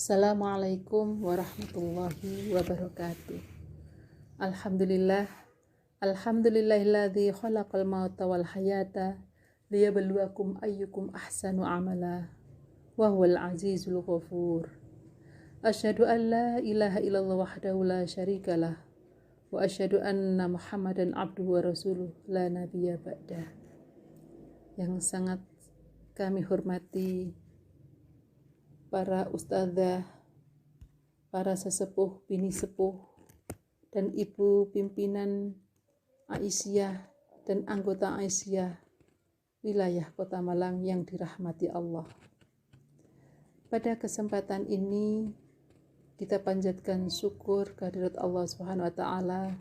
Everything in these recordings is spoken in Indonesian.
Assalamualaikum warahmatullahi wabarakatuh. Alhamdulillah, alhamdulillahilladzi khalaqal mauta wal hayata liyabluwakum ayyukum ahsanu amala wa huwal azizul ghafur. Asyhadu an la ilaha illallah wahdahu la syarikalah wa asyhadu anna Muhammadan abduhu wa rasuluh la nabiyya ba'dah. Yang sangat kami hormati para ustadzah, para sesepuh, bini sepuh, dan ibu pimpinan Aisyah dan anggota Aisyah wilayah Kota Malang yang dirahmati Allah. Pada kesempatan ini kita panjatkan syukur kehadirat Allah Subhanahu wa taala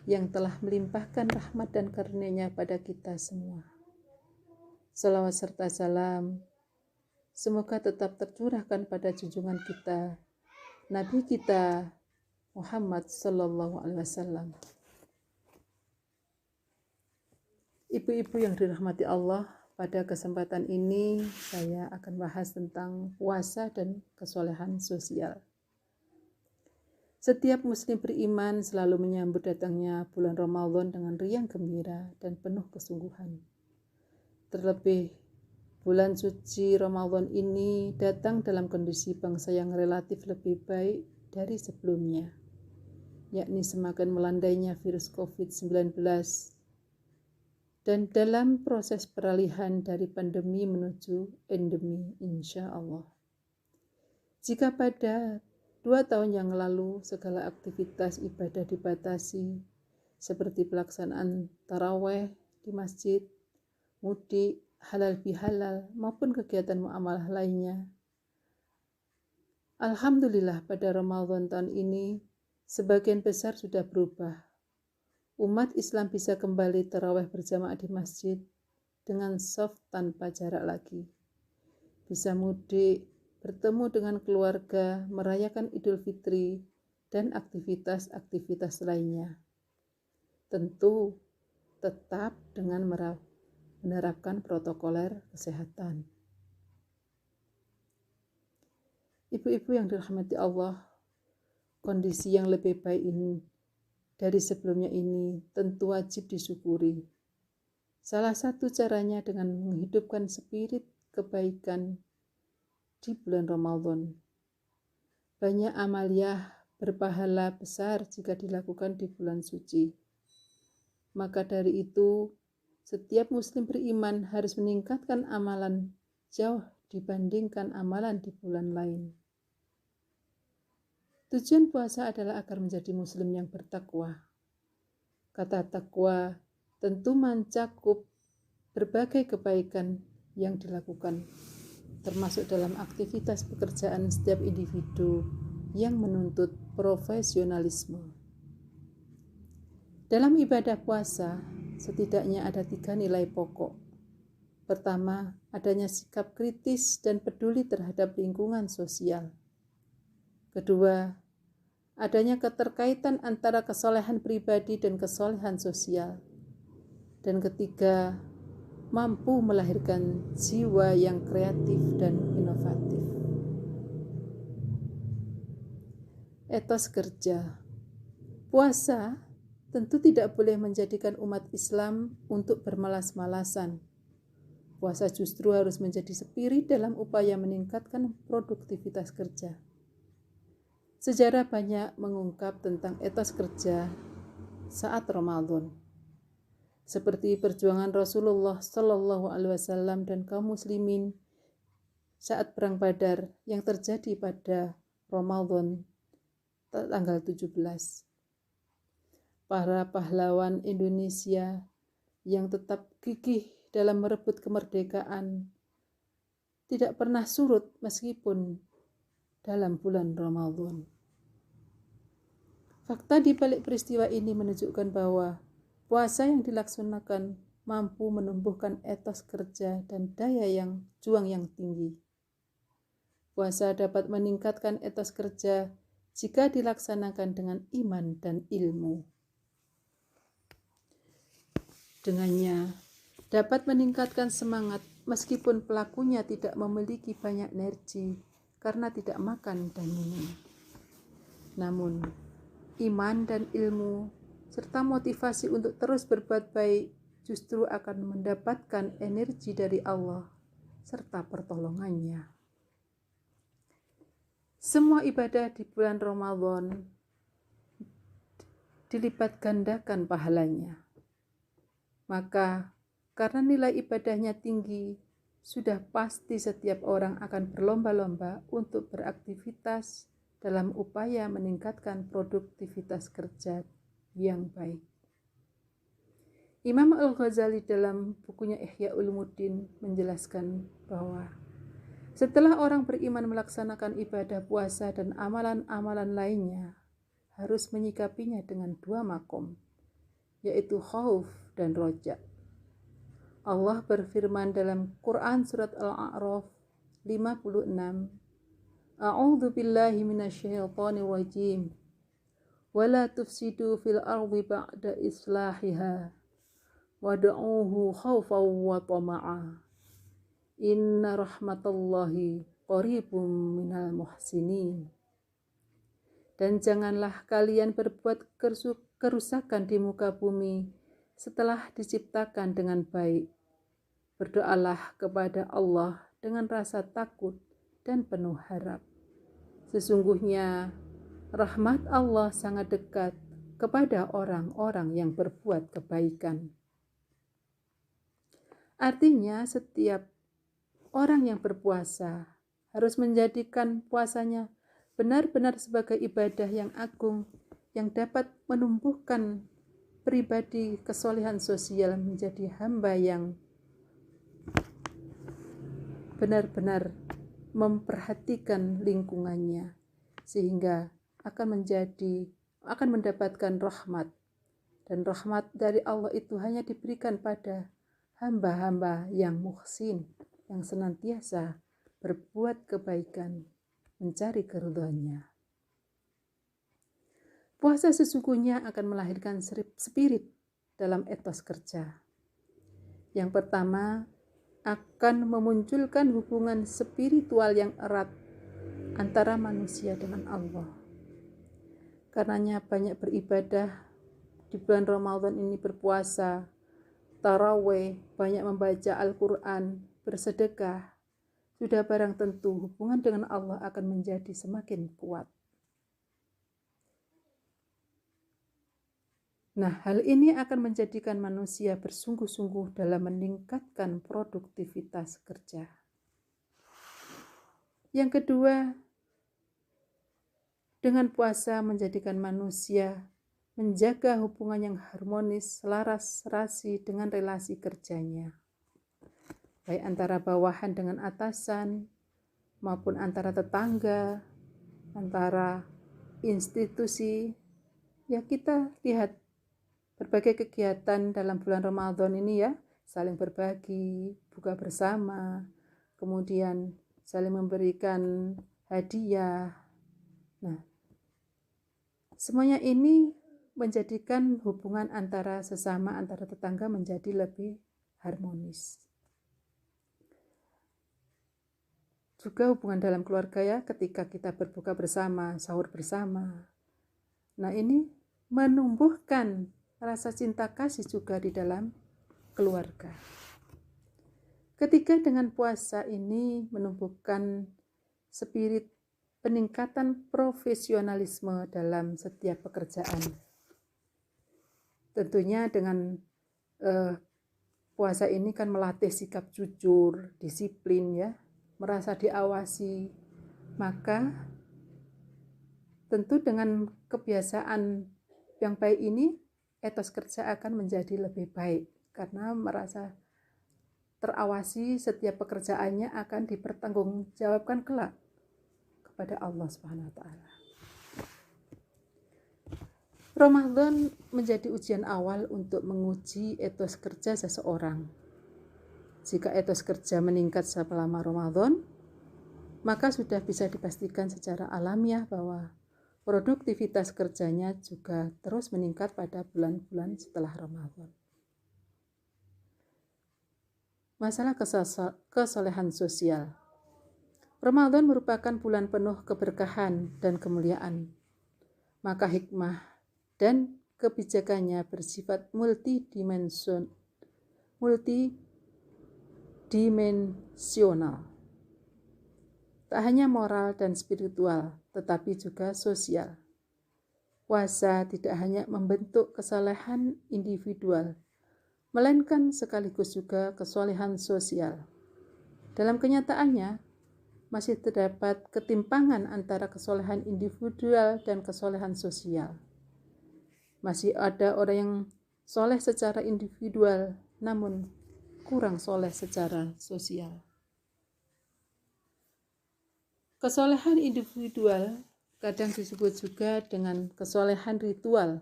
yang telah melimpahkan rahmat dan karunia-Nya pada kita semua. Salawat serta salam semoga tetap tercurahkan pada junjungan kita, Nabi kita Muhammad sallallahu alaihi wasallam. Ibu-ibu yang dirahmati Allah, pada kesempatan ini saya akan bahas tentang puasa dan kesolehan sosial. Setiap muslim beriman selalu menyambut datangnya bulan Ramadan dengan riang gembira dan penuh kesungguhan. Terlebih bulan suci Ramadan ini datang dalam kondisi bangsa yang relatif lebih baik dari sebelumnya, yakni semakin melandainya virus COVID-19 dan dalam proses peralihan dari pandemi menuju endemi insya Allah. Jika pada 2 tahun yang lalu segala aktivitas ibadah dibatasi seperti pelaksanaan taraweh di masjid, mudik, halal bihalal maupun kegiatan muamalah lainnya. Alhamdulillah pada Ramadan tahun ini sebagian besar sudah berubah. Umat Islam bisa kembali tarawih berjamaah di masjid dengan soft tanpa jarak lagi. Bisa mudik, bertemu dengan keluarga, merayakan Idul Fitri dan aktivitas-aktivitas lainnya. Tentu tetap dengan menerapkan protokoler kesehatan. Ibu-ibu yang dirahmati Allah, kondisi yang lebih baik ini dari sebelumnya ini tentu wajib disyukuri. Salah satu caranya dengan menghidupkan spirit kebaikan di bulan Ramadan. Banyak amaliyah berpahala besar jika dilakukan di bulan suci. Maka dari itu, setiap muslim beriman harus meningkatkan amalan jauh dibandingkan amalan di bulan lain. Tujuan puasa adalah agar menjadi muslim yang bertakwa. Kata takwa tentu mencakup berbagai kebaikan yang dilakukan, termasuk dalam aktivitas pekerjaan setiap individu yang menuntut profesionalisme. Dalam ibadah puasa, setidaknya ada 3 nilai pokok. Pertama, adanya sikap kritis dan peduli terhadap lingkungan sosial. Kedua, adanya keterkaitan antara kesolehan pribadi dan kesolehan sosial. Dan ketiga, mampu melahirkan jiwa yang kreatif dan inovatif. Etos kerja. Puasa tentu tidak boleh menjadikan umat Islam untuk bermalas-malasan. Puasa justru harus menjadi spirit dalam upaya meningkatkan produktivitas kerja. Sejarah banyak mengungkap tentang etos kerja saat Ramadan, seperti perjuangan Rasulullah Shallallahu Alaihi Wasallam dan kaum muslimin saat perang Badar yang terjadi pada Ramadan tanggal 17. Para pahlawan Indonesia yang tetap gigih dalam merebut kemerdekaan tidak pernah surut meskipun dalam bulan Ramadan. Fakta di balik peristiwa ini menunjukkan bahwa puasa yang dilaksanakan mampu menumbuhkan etos kerja dan daya juang yang tinggi. Puasa dapat meningkatkan etos kerja jika dilaksanakan dengan iman dan ilmu. Dengannya dapat meningkatkan semangat meskipun pelakunya tidak memiliki banyak energi karena tidak makan dan minum. Namun, iman dan ilmu serta motivasi untuk terus berbuat baik justru akan mendapatkan energi dari Allah serta pertolongannya. Semua ibadah di bulan Ramadan dilipat gandakan pahalanya. Maka karena nilai ibadahnya tinggi, sudah pasti setiap orang akan berlomba-lomba untuk beraktivitas dalam upaya meningkatkan produktivitas kerja yang baik. Imam Al-Ghazali dalam bukunya Ihya Ulumuddin menjelaskan bahwa setelah orang beriman melaksanakan ibadah puasa dan amalan-amalan lainnya, harus menyikapinya dengan dua makom, yaitu khauf dan roja. Allah berfirman dalam Quran surat Al-A'raf 56, A'udzu billahi minasyaitonir rajim. Wala tufsidu fil ardi ba'da islahiha wad'uuhu khaufan wa tama'a. Inna rahmatallahi qaribum minal muhsinin. Dan janganlah kalian berbuat kerusakan di muka bumi setelah diciptakan dengan baik. Berdoalah kepada Allah dengan rasa takut dan penuh harap. Sesungguhnya rahmat Allah sangat dekat kepada orang-orang yang berbuat kebaikan. Artinya setiap orang yang berpuasa harus menjadikan puasanya benar-benar sebagai ibadah yang agung yang dapat menumbuhkan pribadi kesolehan sosial menjadi hamba yang benar-benar memperhatikan lingkungannya sehingga akan mendapatkan rahmat, dan rahmat dari Allah itu hanya diberikan pada hamba-hamba yang muhsin, yang senantiasa berbuat kebaikan, mencari keridhaannya. Puasa sesungguhnya akan melahirkan spirit dalam etos kerja. Yang pertama, akan memunculkan hubungan spiritual yang erat antara manusia dengan Allah. Karenanya banyak beribadah di bulan Ramadan ini, berpuasa, tarawih, banyak membaca Al-Quran, bersedekah. Sudah barang tentu hubungan dengan Allah akan menjadi semakin kuat. Nah, hal ini akan menjadikan manusia bersungguh-sungguh dalam meningkatkan produktivitas kerja. Yang kedua, dengan puasa menjadikan manusia menjaga hubungan yang harmonis, selaras serasi dengan relasi kerjanya, baik antara bawahan dengan atasan, maupun antara tetangga, antara institusi. Ya, kita lihat berbagai kegiatan dalam bulan Ramadan ini ya, saling berbagi, buka bersama, kemudian saling memberikan hadiah. Nah, semuanya ini menjadikan hubungan antara sesama, antara tetangga menjadi lebih harmonis. Juga hubungan dalam keluarga ya, ketika kita berbuka bersama, sahur bersama. Nah, ini menumbuhkan rasa cinta kasih juga di dalam keluarga. Ketiga, dengan puasa ini menumbuhkan spirit peningkatan profesionalisme dalam setiap pekerjaan. Tentunya dengan puasa ini kan melatih sikap jujur, disiplin ya, merasa diawasi. Maka tentu dengan kebiasaan yang baik ini, etos kerja akan menjadi lebih baik karena merasa terawasi, setiap pekerjaannya akan dipertanggungjawabkan kelak kepada Allah Subhanahu wa taala. Ramadan menjadi ujian awal untuk menguji etos kerja seseorang. Jika etos kerja meningkat selama Ramadan, maka sudah bisa dipastikan secara alamiah bahwa produktivitas kerjanya juga terus meningkat pada bulan-bulan setelah Ramadan. Masalah kesolehan sosial. Ramadan merupakan bulan penuh keberkahan dan kemuliaan. Maka hikmah dan kebijakannya bersifat multidimensional. Tak hanya moral dan spiritual, tetapi juga sosial. Puasa tidak hanya membentuk kesalehan individual, melainkan sekaligus juga kesolehan sosial. Dalam kenyataannya, masih terdapat ketimpangan antara kesolehan individual dan kesolehan sosial. Masih ada orang yang soleh secara individual, namun kurang soleh secara sosial. Kesolehan individual kadang disebut juga dengan kesolehan ritual,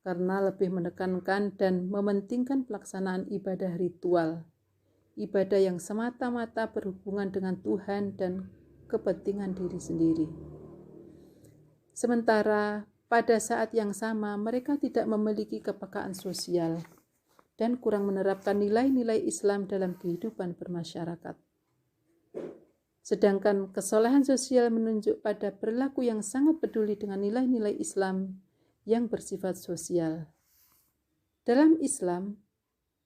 karena lebih menekankan dan mementingkan pelaksanaan ibadah ritual. Ibadah yang semata-mata berhubungan dengan Tuhan dan kepentingan diri sendiri. Sementara pada saat yang sama mereka tidak memiliki kepekaan sosial dan kurang menerapkan nilai-nilai Islam dalam kehidupan bermasyarakat. Sedangkan kesolehan sosial menunjuk pada perilaku yang sangat peduli dengan nilai-nilai Islam yang bersifat sosial. Dalam Islam,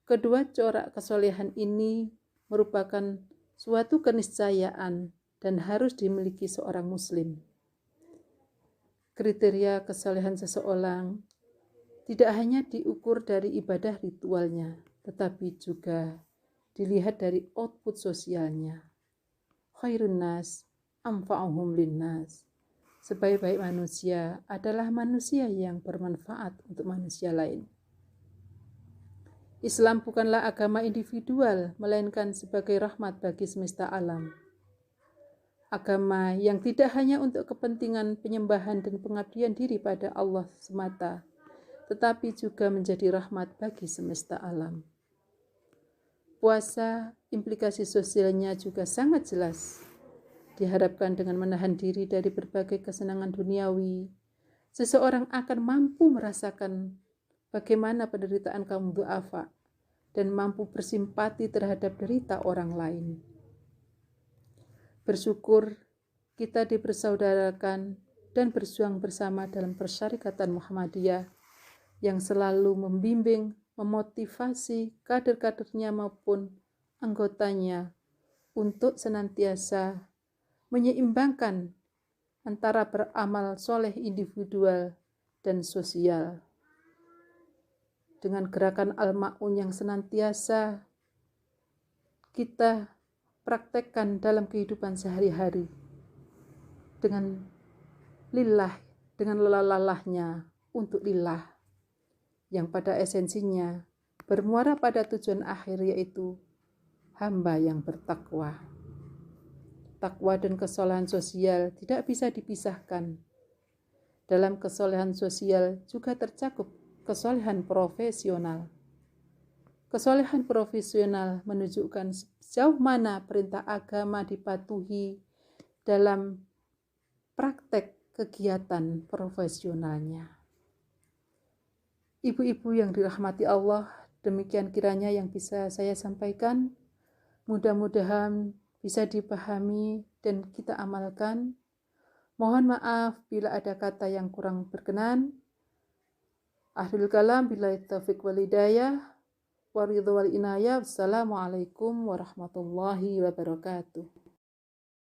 kedua corak kesolehan ini merupakan suatu keniscayaan dan harus dimiliki seorang muslim. Kriteria kesolehan seseorang tidak hanya diukur dari ibadah ritualnya, tetapi juga dilihat dari output sosialnya. Khairun nas anfa'uhum linnas. Sebaik-baik manusia adalah manusia yang bermanfaat untuk manusia lain. Islam bukanlah agama individual, melainkan sebagai rahmat bagi semesta alam. Agama yang tidak hanya untuk kepentingan penyembahan dan pengabdian diri pada Allah semata, tetapi juga menjadi rahmat bagi semesta alam. Puasa, implikasi sosialnya juga sangat jelas. Diharapkan dengan menahan diri dari berbagai kesenangan duniawi, seseorang akan mampu merasakan bagaimana penderitaan kaum du'afa dan mampu bersimpati terhadap derita orang lain. Bersyukur kita dipersaudarakan dan berjuang bersama dalam persyarikatan Muhammadiyah yang selalu membimbing, memotivasi kader-kadernya maupun anggotanya untuk senantiasa menyeimbangkan antara beramal soleh individual dan sosial. Dengan gerakan Al-Ma'un yang senantiasa kita praktekkan dalam kehidupan sehari-hari, dengan lillah, dengan lelah-lelahnya untuk lillah, yang pada esensinya bermuara pada tujuan akhir, yaitu hamba yang bertakwa. Takwa dan kesolehan sosial tidak bisa dipisahkan. Dalam kesolehan sosial juga tercakup kesolehan profesional. Kesolehan profesional menunjukkan sejauh mana perintah agama dipatuhi dalam praktek kegiatan profesionalnya. Ibu-ibu yang dirahmati Allah, demikian kiranya yang bisa saya sampaikan. Mudah-mudahan bisa dipahami dan kita amalkan. Mohon maaf bila ada kata yang kurang berkenan. Akhirul kalam, billahi taufiq wal hidayah, wa ridha wal inayah. Wassalamualaikum warahmatullahi wabarakatuh.